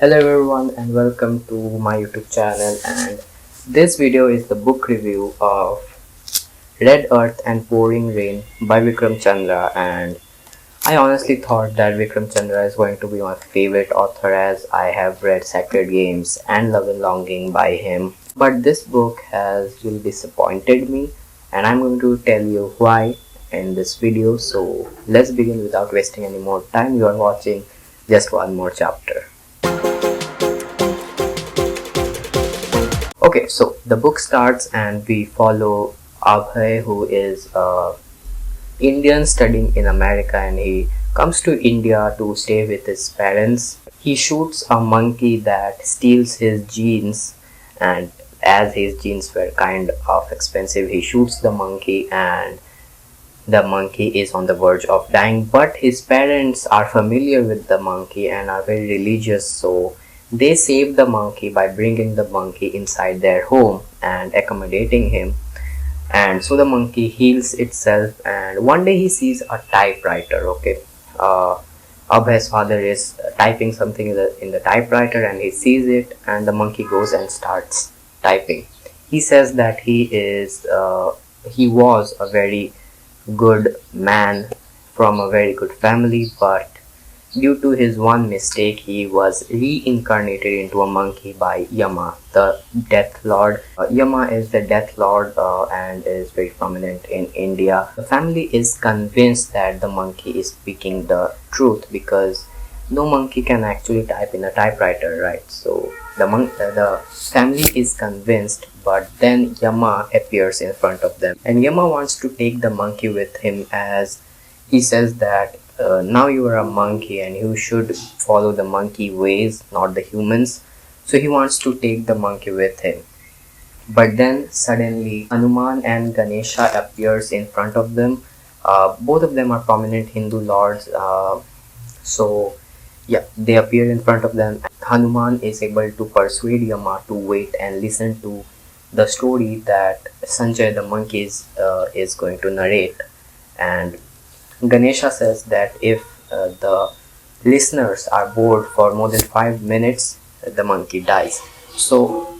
Hello everyone and welcome to my YouTube channel, and this video is the book review of Red Earth and Pouring Rain by Vikram Chandra. And I honestly thought that Vikram Chandra is going to be my favorite author, as I have read Sacred Games and Love and Longing by him. But this book has really disappointed me, and I'm going to tell you why in this video. So let's begin without wasting any more time. You are watching just one more chapter. Okay, so the book starts and we follow Abhay, who is a Indian studying in America, and he comes to India to stay with his parents. He shoots a monkey that steals his jeans, and as his jeans were kind of expensive, he shoots the monkey and the monkey is on the verge of dying. But his parents are familiar with the monkey and are very religious, so they save the monkey by bringing the monkey inside their home and accommodating him. And so the monkey heals itself, and one day he sees a typewriter. Okay, Abhay's father is typing something in the typewriter, and he sees it, and the monkey goes and starts typing. He says that he was a very good man from a very good family, but due to his one mistake, he was reincarnated into a monkey by Yama, the Death Lord. Yama is the Death Lord and is very prominent in India. The family is convinced that the monkey is speaking the truth, because no monkey can actually type in a typewriter, right? So the family is convinced, but then Yama appears in front of them, and Yama wants to take the monkey with him, as he says that now you are a monkey and you should follow the monkey ways, not the humans. So he wants to take the monkey with him. But then suddenly Hanuman and Ganesha appears in front of them. Both of them are prominent Hindu lords. So yeah, they appear in front of them. Hanuman is able to persuade Yama to wait and listen to the story that Sanjay the monkey is going to narrate. And Ganesha says that if the listeners are bored for more than 5 minutes, the monkey dies. So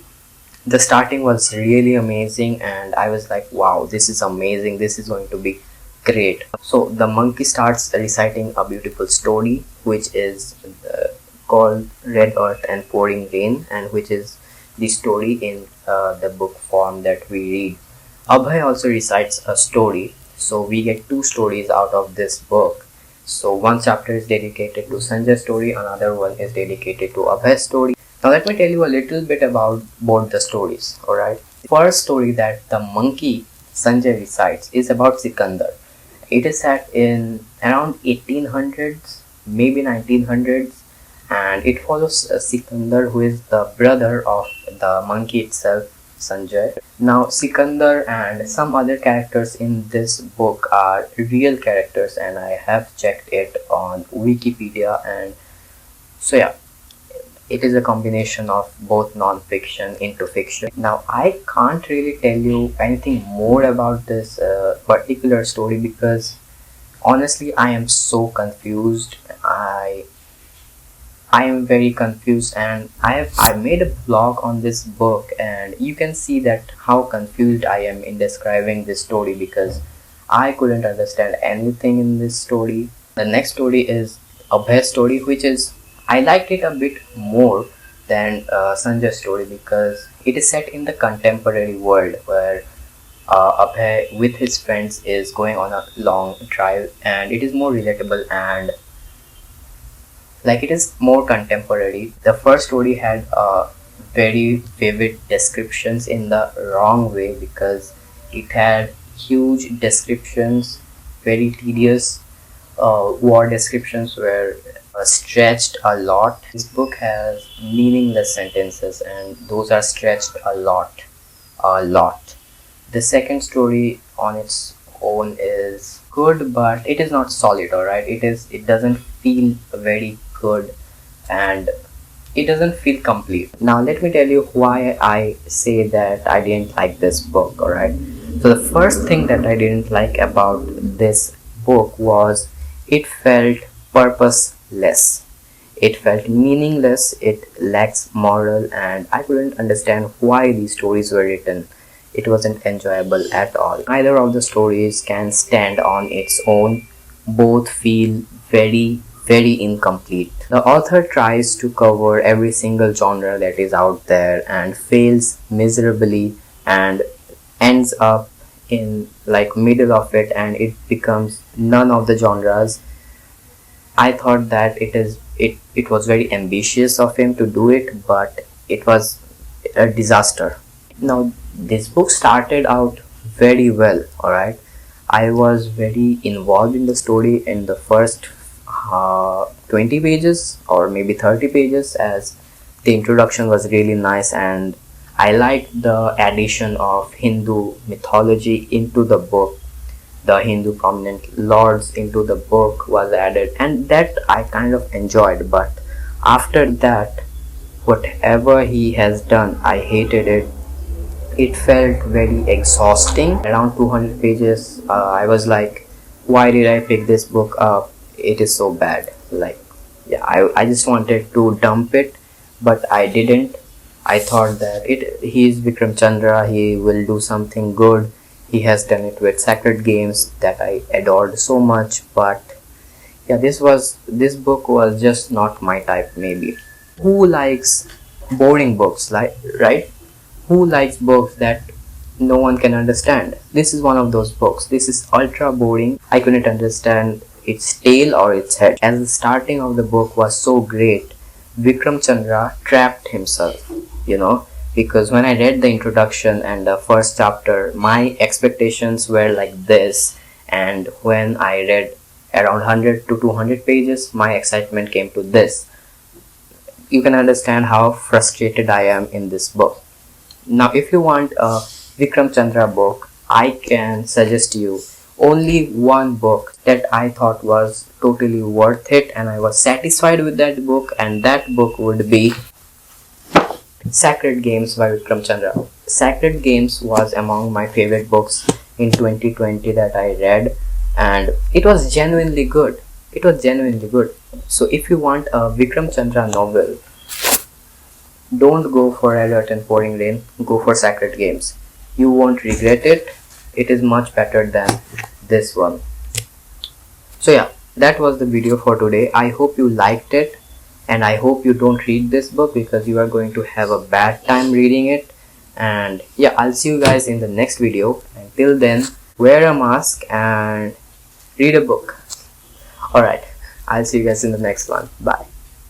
the starting was really amazing, and I was like, wow, this is amazing, this is going to be great. So the monkey starts reciting a beautiful story, which is called Red Earth and Pouring Rain, and which is the story in the book form that we read. Abhay also recites a story. So we get two stories out of this book. So one chapter is dedicated to Sanjay's story, another one is dedicated to Abhay's story. Now let me tell you a little bit about both the stories, alright? The first story that the monkey Sanjay recites is about Sikandar. It is set in around 1800s, maybe 1900s, and it follows Sikandar, who is the brother of the monkey itself, Sanjay. Now Sikandar and some other characters in this book are real characters, and I have checked it on Wikipedia, and so yeah, it is a combination of both non-fiction into fiction. Now I can't really tell you anything more about this particular story, because honestly I am so confused. I am very confused, and I made a blog on this book, and you can see that how confused I am in describing this story, because I couldn't understand anything in this story. The next story is Abhay's story, which is, I liked it a bit more than Sanjay's story, because it is set in the contemporary world, where Abhay with his friends is going on a long drive, and it is more relatable and like it is more contemporary. The first story had very vivid descriptions in the wrong way, because it had huge descriptions, very tedious war descriptions were stretched a lot. This book has meaningless sentences, and those are stretched a lot. The second story on its own is good, but it is not solid, alright? It doesn't feel very good, and it doesn't feel complete. Now let me tell you why I say that I didn't like this book, alright? So the first thing that I didn't like about this book was it felt purposeless. It felt meaningless, it lacks moral, and I couldn't understand why these stories were written. It wasn't enjoyable at all. Neither of the stories can stand on its own. Both feel very incomplete. The author tries to cover every single genre that is out there and fails miserably and ends up in like middle of it, and it becomes none of the genres. I thought that it was very ambitious of him to do it, but it was a disaster. Now this book started out very well, alright. I was very involved in the story in the first 20 pages or maybe 30 pages, as the introduction was really nice, and I liked the addition of Hindu mythology into the book. The Hindu prominent lords into the book was added, and that I kind of enjoyed. But after that, whatever he has done, I hated it. It felt very exhausting. Around 200 pages, I was like, why did I pick this book up? It is so bad. Like, yeah, I just wanted to dump it, but I didn't. I thought that he is Vikram Chandra, he will do something good. He has done it with Sacred Games that I adored so much, but yeah, this book was just not my type. Maybe who likes boring books, like, right? Who likes books that no one can understand? This is one of those books. This is ultra boring. I couldn't understand its tail or its head. As the starting of the book was so great, Vikram Chandra trapped himself, because when I read the introduction and the first chapter, my expectations were like this, and when I read around 100 to 200 pages, my excitement came to this. You can understand how frustrated I am in this book. Now if you want a Vikram Chandra book, I can suggest you only one book that I thought was totally worth it and I was satisfied with that book, and that book would be Sacred Games by Vikram Chandra. Sacred Games was among my favorite books in 2020 that I read, and it was genuinely good. It was genuinely good. So if you want a Vikram Chandra novel, don't go for Alert and Pouring Rain, go for Sacred Games. You won't regret it. It is much better than this one. So yeah, that was the video for today. I hope you liked it, and I hope you don't read this book because you are going to have a bad time reading it. And yeah, I'll see you guys in the next video. Until then, wear a mask and read a book. Alright, I'll see you guys in the next one. Bye.